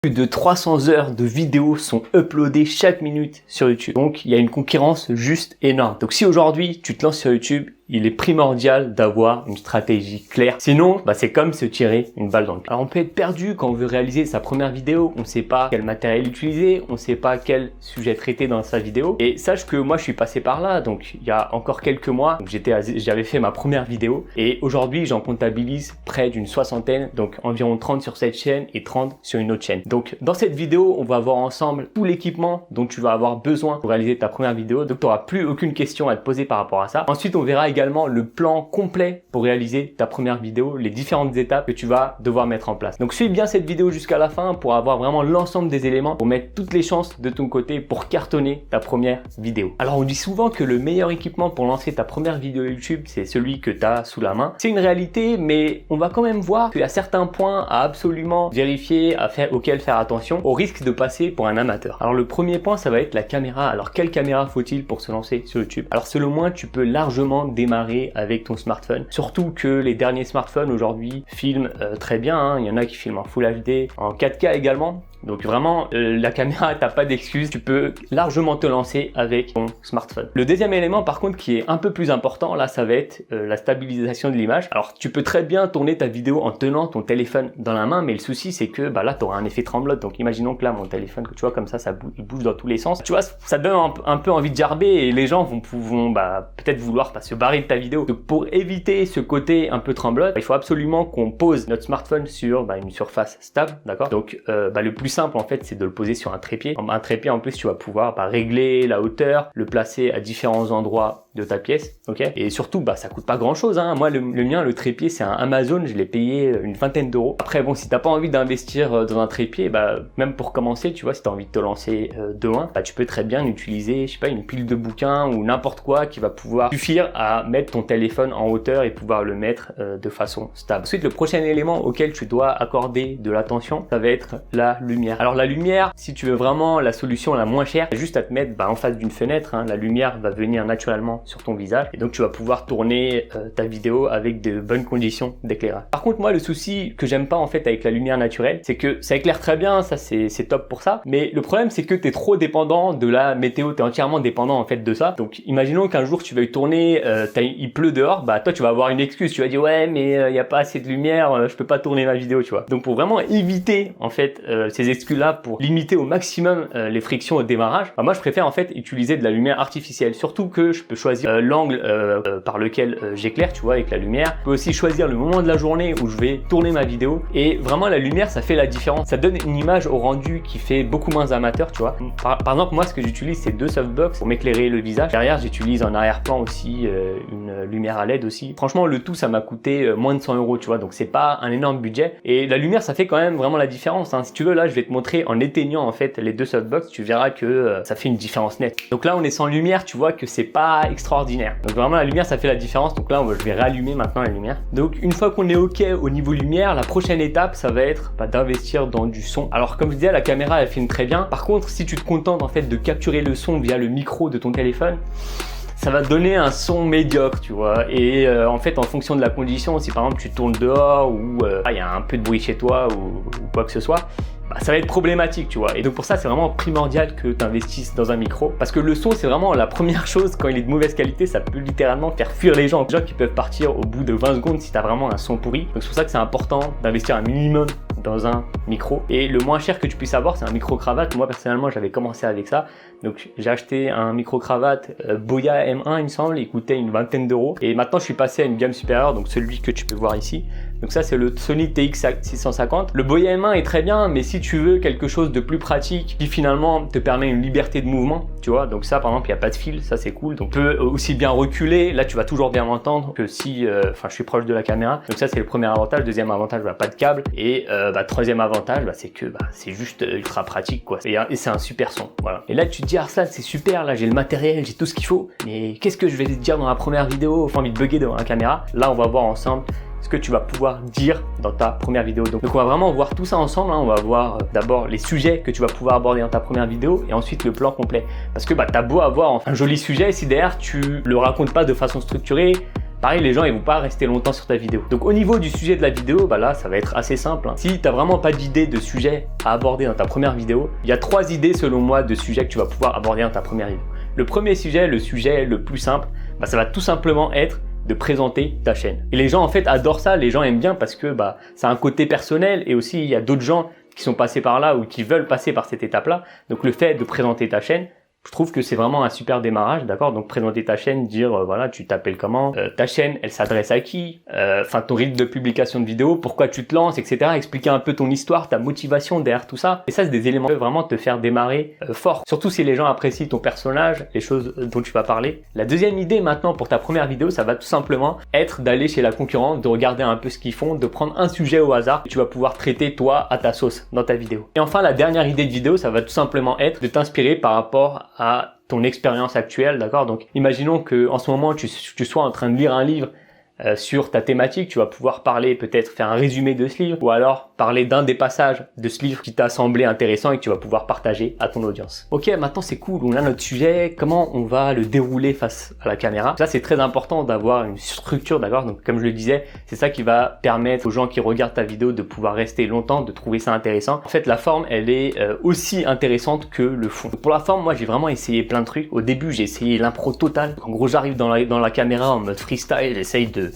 Plus de 300 heures de vidéos sont uploadées chaque minute sur YouTube. Donc, il y a une concurrence juste énorme. Donc, si aujourd'hui, tu te lances sur YouTube, il est primordial d'avoir une stratégie claire. Sinon, c'est comme se tirer une balle dans le pied. Alors, on peut être perdu quand on veut réaliser sa première vidéo. On ne sait pas quel matériel utiliser. On ne sait pas quel sujet traiter dans sa vidéo. Et sache que moi, je suis passé par là. Donc, il y a encore quelques mois, j'avais fait ma première vidéo. Et aujourd'hui, j'en comptabilise près d'une soixantaine. Donc, environ 30 sur cette chaîne et 30 sur une autre chaîne. Donc, dans cette vidéo, on va voir ensemble tout l'équipement dont tu vas avoir besoin pour réaliser ta première vidéo. Donc, tu n'auras plus aucune question à te poser par rapport à ça. Ensuite, on verra également le plan complet pour réaliser ta première vidéo, les différentes étapes que tu vas devoir mettre en place. Donc, suis bien cette vidéo jusqu'à la fin pour avoir vraiment l'ensemble des éléments pour mettre toutes les chances de ton côté pour cartonner ta première vidéo. Alors, on dit souvent que le meilleur équipement pour lancer ta première vidéo YouTube, c'est celui que tu as sous la main. C'est une réalité, mais on va quand même voir qu'il y a certains points à absolument vérifier, auxquels faire attention, au risque de passer pour un amateur. Alors, le premier point, ça va être la caméra. Alors, quelle caméra faut-il pour se lancer sur YouTube? Alors, selon moi, tu peux largement démarrer avec ton smartphone. Surtout que les derniers smartphones aujourd'hui filment très bien. Il y en a qui filment en Full HD, en 4K également. Donc vraiment, la caméra, t'as pas d'excuse, tu peux largement te lancer avec ton smartphone. Le deuxième élément par contre qui est un peu plus important, là ça va être la stabilisation de l'image. Alors tu peux très bien tourner ta vidéo en tenant ton téléphone dans la main, mais le souci c'est que là tu auras un effet tremblote. Donc imaginons que là mon téléphone, que tu vois comme ça, il bouge dans tous les sens. Tu vois, ça donne un peu envie de gerber et les gens vont peut-être vouloir se barrer de ta vidéo. Donc pour éviter ce côté un peu tremblote, il faut absolument qu'on pose notre smartphone sur une surface stable, d'accord? Donc le plus simple en fait c'est de le poser sur un trépied. Un trépied en plus tu vas pouvoir régler la hauteur, le placer à différents endroits de ta pièce, ok? Et surtout ça coûte pas grand chose, hein. Moi le mien, le trépied c'est un Amazon, je l'ai payé une vingtaine d'euros. Après bon, si t'as pas envie d'investir dans un trépied, même pour commencer, tu vois, si t'as envie de te lancer de loin, tu peux très bien utiliser, je sais pas, une pile de bouquins ou n'importe quoi qui va pouvoir suffire à mettre ton téléphone en hauteur et pouvoir le mettre de façon stable. Ensuite, le prochain élément auquel tu dois accorder de l'attention, ça va être la lumière. Alors la lumière, si tu veux vraiment la solution la moins chère, c'est juste à te mettre en face d'une fenêtre, hein. La lumière va venir naturellement sur ton visage et donc tu vas pouvoir tourner ta vidéo avec de bonnes conditions d'éclairage. Par contre, moi le souci que j'aime pas en fait avec la lumière naturelle, c'est que ça éclaire très bien, ça c'est top pour ça, mais le problème c'est que tu es trop dépendant de la météo, tu es entièrement dépendant en fait de ça. Donc imaginons qu'un jour tu vas y tourner, il pleut dehors, toi tu vas avoir une excuse, tu vas dire ouais mais il y a pas assez de lumière, je peux pas tourner ma vidéo, tu vois. Donc pour vraiment éviter en fait ces excuses-là, pour limiter au maximum les frictions au démarrage, moi je préfère en fait utiliser de la lumière artificielle, surtout que je peux choisir l'angle par lequel j'éclaire, tu vois, avec la lumière. Je peux aussi choisir le moment de la journée où je vais tourner ma vidéo et vraiment la lumière ça fait la différence, ça donne une image au rendu qui fait beaucoup moins amateur, tu vois. Par exemple, moi ce que j'utilise c'est deux softbox pour m'éclairer le visage. Derrière j'utilise en arrière-plan aussi une lumière à LED aussi. Franchement le tout ça m'a coûté moins de 100 euros, tu vois, donc c'est pas un énorme budget et la lumière ça fait quand même vraiment la différence, hein. Si tu veux, là je vais te montrer en éteignant en fait les deux softbox, tu verras que ça fait une différence nette. Donc là on est sans lumière, tu vois que c'est pas extraordinaire. Donc vraiment la lumière ça fait la différence. Donc là je vais rallumer maintenant la lumière. Donc une fois qu'on est ok au niveau lumière, la prochaine étape ça va être d'investir dans du son. Alors comme je disais, la caméra elle filme très bien. Par contre si tu te contentes en fait de capturer le son via le micro de ton téléphone, ça va donner un son médiocre, tu vois. Et en fait, en fonction de la condition, si par exemple tu tournes dehors ou il y a un peu de bruit chez toi ou quoi que ce soit, ça va être problématique, tu vois. Et donc pour ça, c'est vraiment primordial que tu investisses dans un micro. Parce que le son, c'est vraiment la première chose. Quand il est de mauvaise qualité, ça peut littéralement faire fuir les gens. Des gens qui peuvent partir au bout de 20 secondes si tu as vraiment un son pourri. Donc c'est pour ça que c'est important d'investir un minimum dans un micro. Et le moins cher que tu puisses avoir, c'est un micro-cravate. Moi, personnellement, j'avais commencé avec ça. Donc j'ai acheté un micro-cravate Boya M1, il me semble. Il coûtait une vingtaine d'euros. Et maintenant, je suis passé à une gamme supérieure. Donc celui que tu peux voir ici. Donc ça, c'est le Sony TX650. Le Boya M1 est très bien, mais si tu veux quelque chose de plus pratique qui finalement te permet une liberté de mouvement, tu vois, donc ça par exemple il n'y a pas de fil, ça c'est cool, donc tu peux aussi bien reculer, là tu vas toujours bien m'entendre que si je suis proche de la caméra. Donc ça c'est le premier avantage. Deuxième avantage, pas de câble. Et troisième avantage, c'est que c'est juste ultra pratique quoi, et c'est un super son, voilà. Et là tu te dis Arslan, c'est super, là j'ai le matériel, j'ai tout ce qu'il faut, mais qu'est-ce que je vais te dire dans la première vidéo? J'ai envie de bugger devant la caméra. Là on va voir ensemble ce que tu vas pouvoir dire dans ta première vidéo. Donc on va vraiment voir tout ça ensemble, hein. On va voir d'abord les sujets que tu vas pouvoir aborder dans ta première vidéo et ensuite le plan complet. Parce que t'as beau avoir un joli sujet, si derrière tu le racontes pas de façon structurée, pareil, les gens ils vont pas rester longtemps sur ta vidéo. Donc au niveau du sujet de la vidéo, bah là ça va être assez simple. Si t'as vraiment pas d'idée de sujet à aborder dans ta première vidéo, il y a 3 idées selon moi de sujets que tu vas pouvoir aborder dans ta première vidéo. Le premier sujet, le sujet le plus simple, bah, ça va tout simplement être de présenter ta chaîne. Et les gens en fait adorent ça, les gens aiment bien parce que bah ça a un côté personnel et aussi il y a d'autres gens qui sont passés par là ou qui veulent passer par cette étape-là. Donc le fait de présenter ta chaîne, je trouve que c'est vraiment un super démarrage, d'accord? Donc présenter ta chaîne, dire voilà, tu t'appelles comment, ta chaîne, elle s'adresse à qui, enfin ton rythme de publication de vidéos, pourquoi tu te lances, etc. Expliquer un peu ton histoire, ta motivation derrière tout ça. Et ça, c'est des éléments qui peuvent vraiment te faire démarrer fort. Surtout si les gens apprécient ton personnage, les choses dont tu vas parler. La deuxième idée maintenant pour ta première vidéo, ça va tout simplement être d'aller chez la concurrence, de regarder un peu ce qu'ils font, de prendre un sujet au hasard que tu vas pouvoir traiter toi à ta sauce dans ta vidéo. Et enfin, la dernière idée de vidéo, ça va tout simplement être de t'inspirer par rapport à ton expérience actuelle, d'accord? Donc, imaginons que en ce moment, tu sois en train de lire un livre sur ta thématique, tu vas pouvoir parler, peut-être faire un résumé de ce livre, ou alors parler d'un des passages de ce livre qui t'a semblé intéressant et que tu vas pouvoir partager à ton audience. Ok, maintenant c'est cool, on a notre sujet, comment on va le dérouler face à la caméra? Ça, c'est très important d'avoir une structure, d'accord? Donc, comme je le disais, c'est ça qui va permettre aux gens qui regardent ta vidéo de pouvoir rester longtemps, de trouver ça intéressant. En fait, la forme, elle est aussi intéressante que le fond. Donc, pour la forme, moi, j'ai vraiment essayé plein de trucs. Au début, j'ai essayé l'impro total. En gros, j'arrive dans la caméra en mode freestyle, j'essaye de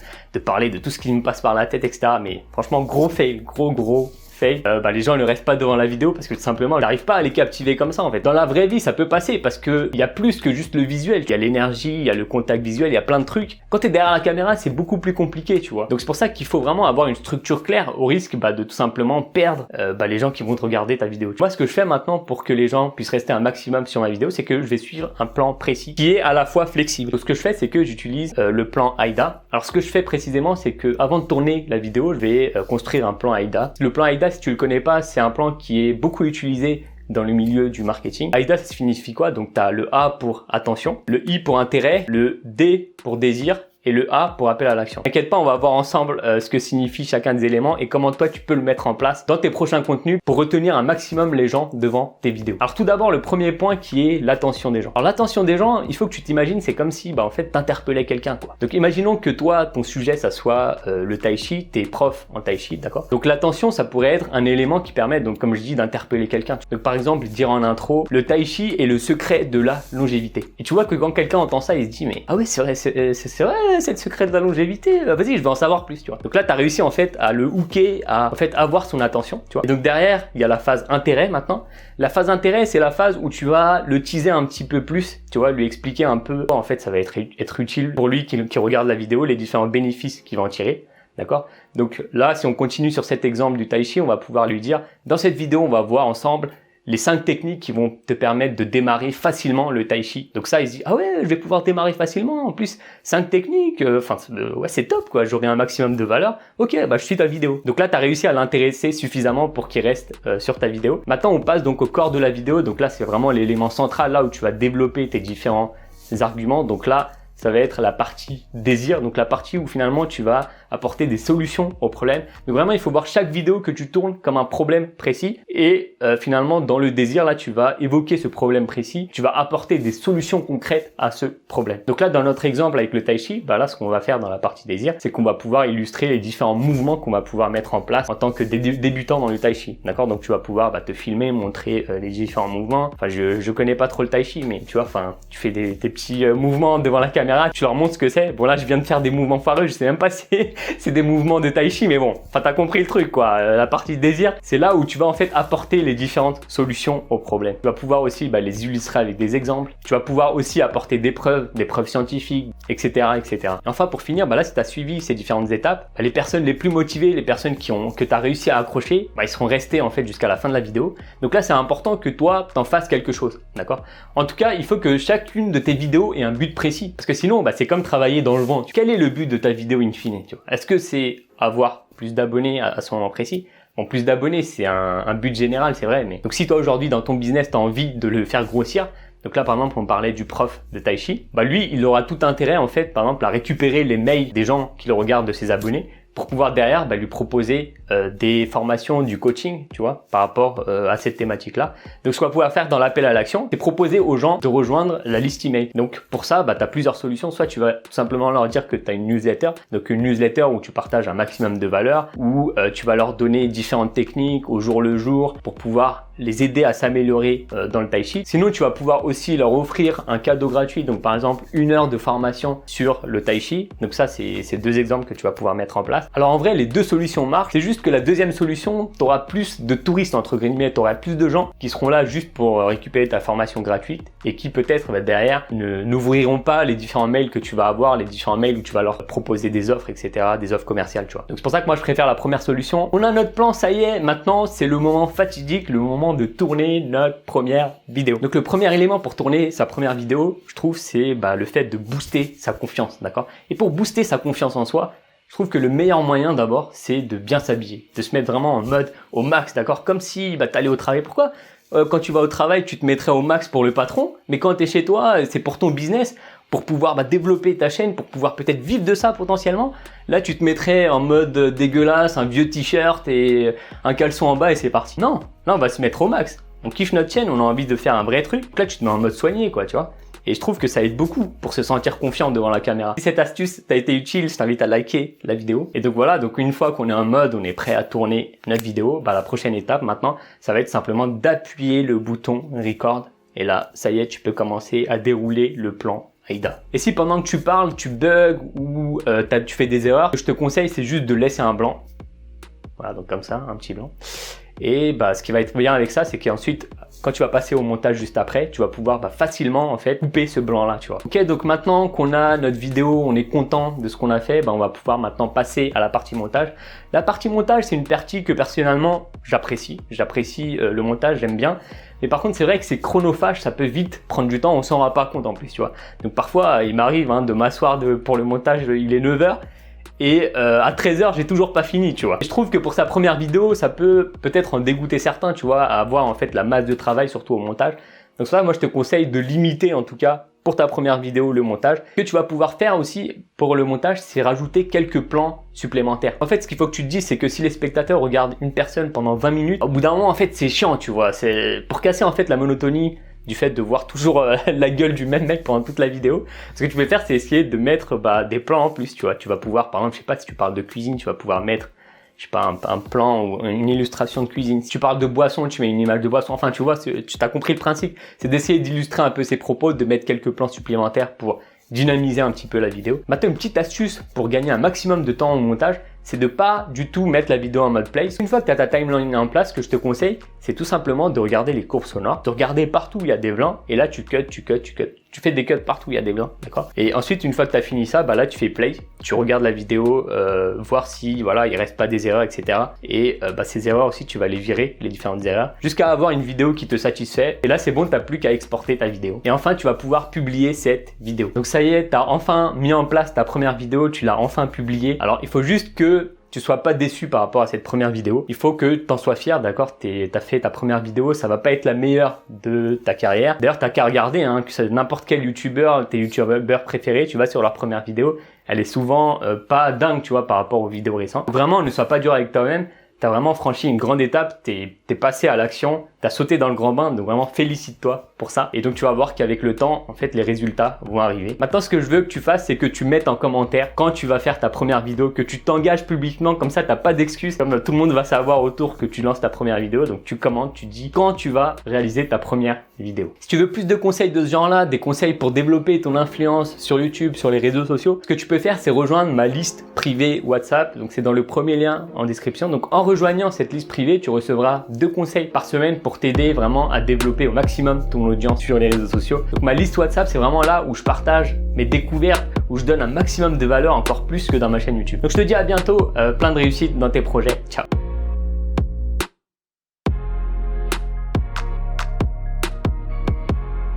parler de tout ce qui me passe par la tête, etc. Mais franchement, gros fail, gros fail. Les gens ne restent pas devant la vidéo parce que tout simplement, j'arrive pas à les captiver comme ça en fait. Dans la vraie vie, ça peut passer parce que il y a plus que juste le visuel. Il y a l'énergie, il y a le contact visuel, il y a plein de trucs. Quand tu es derrière la caméra, c'est beaucoup plus compliqué, tu vois. Donc c'est pour ça qu'il faut vraiment avoir une structure claire au risque de tout simplement perdre les gens qui vont te regarder ta vidéo. Moi, ce que je fais maintenant pour que les gens puissent rester un maximum sur ma vidéo, c'est que je vais suivre un plan précis qui est à la fois flexible. Donc ce que je fais, c'est que j'utilise le plan AIDA. Alors ce que je fais précisément, c'est que avant de tourner la vidéo, je vais construire un plan AIDA. Le plan AIDA, si tu le connais pas, c'est un plan qui est beaucoup utilisé dans le milieu du marketing. AIDA, ça signifie quoi? Donc tu as le A pour attention, le I pour intérêt, le D pour désir et le A pour appel à l'action. T'inquiète pas, on va voir ensemble ce que signifie chacun des éléments et comment toi tu peux le mettre en place dans tes prochains contenus pour retenir un maximum les gens devant tes vidéos. Alors tout d'abord, le premier point qui est l'attention des gens. Alors l'attention des gens, il faut que tu t'imagines, c'est comme si en fait t'interpellais quelqu'un quoi. Donc imaginons que toi, ton sujet ça soit le tai chi, t'es prof en tai chi, d'accord? Donc l'attention, ça pourrait être un élément qui permet, donc comme je dis, d'interpeller quelqu'un. Donc par exemple, dire en intro, le tai chi est le secret de la longévité. Et tu vois que quand quelqu'un entend ça, il se dit mais ah ouais, c'est vrai, c'est vrai, c'est le secret de la longévité, vas-y, je veux en savoir plus, tu vois. Donc là, tu as réussi en fait à le hooker, à en fait avoir son attention, tu vois. Et donc derrière, il y a la phase intérêt maintenant. La phase intérêt, c'est la phase où tu vas le teaser un petit peu plus, tu vois, lui expliquer un peu, en fait, ça va être utile pour lui qui regarde la vidéo, les différents bénéfices qu'il va en tirer. D'accord? Donc là, si on continue sur cet exemple du tai chi, on va pouvoir lui dire, dans cette vidéo, on va voir ensemble les 5 techniques qui vont te permettre de démarrer facilement le tai chi. Donc ça, il se dit, ah ouais, je vais pouvoir démarrer facilement. En plus, 5 techniques, ouais, c'est top, quoi. J'aurai un maximum de valeur. Ok, je suis ta vidéo. Donc là, tu as réussi à l'intéresser suffisamment pour qu'il reste sur ta vidéo. Maintenant, on passe donc au corps de la vidéo. Donc là, c'est vraiment l'élément central, là où tu vas développer tes différents arguments. Donc là, ça va être la partie désir, donc la partie où finalement tu vas apporter des solutions aux problèmes. Donc vraiment, il faut voir chaque vidéo que tu tournes comme un problème précis et finalement dans le désir, là tu vas évoquer ce problème précis, tu vas apporter des solutions concrètes à ce problème. Donc là, dans notre exemple avec le tai chi, là ce qu'on va faire dans la partie désir, c'est qu'on va pouvoir illustrer les différents mouvements qu'on va pouvoir mettre en place en tant que débutant dans le tai chi. D'accord? Donc tu vas pouvoir te filmer, montrer les différents mouvements. Enfin, je connais pas trop le tai chi, mais tu vois, tu fais tes petits mouvements devant la caméra, tu leur montres ce que c'est. Bon là, je viens de faire des mouvements foireux, je sais même pas si c'est des mouvements de tai chi, mais bon, t'as compris le truc quoi. La partie désir, c'est là où tu vas en fait apporter les différentes solutions aux problèmes. Tu vas pouvoir aussi les illustrer avec des exemples. Tu vas pouvoir aussi apporter des preuves scientifiques, etc., etc. Et enfin, pour finir, là, si tu as suivi ces différentes étapes, les personnes les plus motivées, les personnes que tu as réussi à accrocher, ils seront restés en fait jusqu'à la fin de la vidéo. Donc là, c'est important que toi, t'en fasses quelque chose, d'accord? En tout cas, il faut que chacune de tes vidéos ait un but précis, parce que sinon, c'est comme travailler dans le vent. Quel est le but de ta vidéo in fine, tu vois? Est-ce que c'est avoir plus d'abonnés à ce moment précis? Bon, plus d'abonnés, c'est un but général, c'est vrai, mais donc si toi aujourd'hui dans ton business, tu as envie de le faire grossir, donc là par exemple on parlait du prof de tai chi, lui il aura tout intérêt en fait par exemple à récupérer les mails des gens qui le regardent de ses abonnés pour pouvoir derrière lui proposer des formations, du coaching, tu vois, par rapport à cette thématique-là. Donc ce qu'on va pouvoir faire dans l'appel à l'action, c'est proposer aux gens de rejoindre la liste email. Donc pour ça, tu as plusieurs solutions. Soit tu vas tout simplement leur dire que tu as une newsletter, donc une newsletter où tu partages un maximum de valeur, où tu vas leur donner différentes techniques au jour le jour pour pouvoir les aider à s'améliorer dans le Tai Chi. Sinon, tu vas pouvoir aussi leur offrir un cadeau gratuit. Donc par exemple, 1 heure de formation sur le Tai Chi. Donc ça, c'est 2 exemples que tu vas pouvoir mettre en place. Alors en vrai, les 2 solutions marchent. C'est juste que la deuxième solution, tu auras plus de touristes entre guillemets, tu auras plus de gens qui seront là juste pour récupérer ta formation gratuite et qui peut-être derrière n'ouvriront pas les différents mails que tu vas avoir, les différents mails où tu vas leur proposer des offres, etc., des offres commerciales, tu vois. Donc c'est pour ça que moi je préfère la première solution. On a notre plan, ça y est, maintenant c'est le moment fatidique, le moment de tourner notre première vidéo. Donc le premier élément pour tourner sa première vidéo, je trouve, c'est le fait de booster sa confiance, d'accord? Et pour booster sa confiance en soi, je trouve que le meilleur moyen d'abord, c'est de bien s'habiller, de se mettre vraiment en mode au max, d'accord? Comme si t'allais au travail. Pourquoi quand tu vas au travail, tu te mettrais au max pour le patron, mais quand tu es chez toi, c'est pour ton business, pour pouvoir développer ta chaîne, pour pouvoir peut-être vivre de ça potentiellement. Là, tu te mettrais en mode dégueulasse, un vieux t-shirt et un caleçon en bas et c'est parti. Non, là, on va se mettre au max. On kiffe notre chaîne, on a envie de faire un vrai truc. Donc là, tu te mets en mode soigné, quoi, tu vois. Et je trouve que ça aide beaucoup pour se sentir confiant devant la caméra. Si cette astuce t'a été utile, je t'invite à liker la vidéo. Et donc voilà, donc une fois qu'on est en mode, on est prêt à tourner notre vidéo, la prochaine étape maintenant, ça va être simplement d'appuyer le bouton record. Et là, ça y est, tu peux commencer à dérouler le plan AIDA. Et si pendant que tu parles, tu bugs ou tu fais des erreurs, ce que je te conseille, c'est juste de laisser un blanc. Voilà, donc comme ça, un petit blanc. Et ce qui va être bien avec ça, c'est qu'ensuite, quand tu vas passer au montage juste après, tu vas pouvoir facilement en fait couper ce blanc là, tu vois. Ok, donc maintenant qu'on a notre vidéo, on est content de ce qu'on a fait, on va pouvoir maintenant passer à la partie montage. La partie montage, c'est une partie que personnellement j'apprécie. J'apprécie le montage, j'aime bien. Mais par contre, c'est vrai que c'est chronophage, ça peut vite prendre du temps, on s'en rend pas compte en plus, tu vois. Donc parfois, il m'arrive de m'asseoir pour le montage, il est 9h. Et à 13h, j'ai toujours pas fini, tu vois. Et je trouve que pour sa première vidéo, ça peut peut-être en dégoûter certains, tu vois, à avoir en fait la masse de travail, surtout au montage. Donc ça, moi, je te conseille de limiter en tout cas pour ta première vidéo le montage. Ce que tu vas pouvoir faire aussi pour le montage, c'est rajouter quelques plans supplémentaires. En fait, ce qu'il faut que tu te dises, c'est que si les spectateurs regardent une personne pendant 20 minutes, au bout d'un moment, en fait, c'est chiant, tu vois. C'est pour casser en fait la monotonie du fait de voir toujours la gueule du même mec pendant toute la vidéo. Ce que tu peux faire, c'est essayer de mettre des plans en plus, tu vois. Tu vas pouvoir, par exemple, je sais pas, si tu parles de cuisine, tu vas pouvoir mettre, je sais pas, un plan ou une illustration de cuisine. Si tu parles de boisson, tu mets une image de boisson. Enfin, tu vois, tu t'as compris le principe. C'est d'essayer d'illustrer un peu ses propos, de mettre quelques plans supplémentaires pour dynamiser un petit peu la vidéo. Maintenant, une petite astuce pour gagner un maximum de temps au montage, c'est de pas du tout mettre la vidéo en mode play. Une fois que tu as ta timeline en place, ce que je te conseille, c'est tout simplement de regarder les courbes sonores, de regarder partout où il y a des blancs, et là tu cut. Tu fais des cuts partout où il y a des blancs, d'accord? Et ensuite, une fois que tu as fini ça, là tu fais play, tu regardes la vidéo, voir si il reste pas des erreurs, etc. Et ces erreurs aussi, tu vas les virer, les différentes erreurs, jusqu'à avoir une vidéo qui te satisfait. Et là, c'est bon, tu n'as plus qu'à exporter ta vidéo. Et enfin, tu vas pouvoir publier cette vidéo. Donc ça y est, tu as enfin mis en place ta première vidéo, tu l'as enfin publiée. Alors, il faut juste que tu sois pas déçu par rapport à cette première vidéo. Il faut que tu en sois fier, d'accord? T'as fait ta première vidéo, ça va pas être la meilleure de ta carrière. D'ailleurs, t'as qu'à regarder, que c'est n'importe quel youtubeur, tes youtubeurs préférés, tu vas sur leur première vidéo, elle est souvent pas dingue, tu vois, par rapport aux vidéos récentes. Vraiment, ne sois pas dur avec toi-même. T'as vraiment franchi une grande étape, t'es passé à l'action, t'as sauté dans le grand bain, donc vraiment félicite-toi pour ça. Et donc tu vas voir qu'avec le temps, en fait, les résultats vont arriver. Maintenant, ce que je veux que tu fasses, c'est que tu mettes en commentaire quand tu vas faire ta première vidéo, que tu t'engages publiquement, comme ça t'as pas d'excuses, comme tout le monde va savoir autour que tu lances ta première vidéo. Donc tu commentes, tu dis quand tu vas réaliser ta première vidéo. Si tu veux plus de conseils de ce genre-là, des conseils pour développer ton influence sur YouTube, sur les réseaux sociaux, ce que tu peux faire, c'est rejoindre ma liste privée WhatsApp. Donc c'est dans le premier lien en description. Donc en rejoignant cette liste privée, tu recevras 2 conseils par semaine pour t'aider vraiment à développer au maximum ton audience sur les réseaux sociaux. Donc ma liste WhatsApp, c'est vraiment là où je partage mes découvertes, où je donne un maximum de valeur, encore plus que dans ma chaîne YouTube. Donc je te dis à bientôt, plein de réussite dans tes projets. Ciao.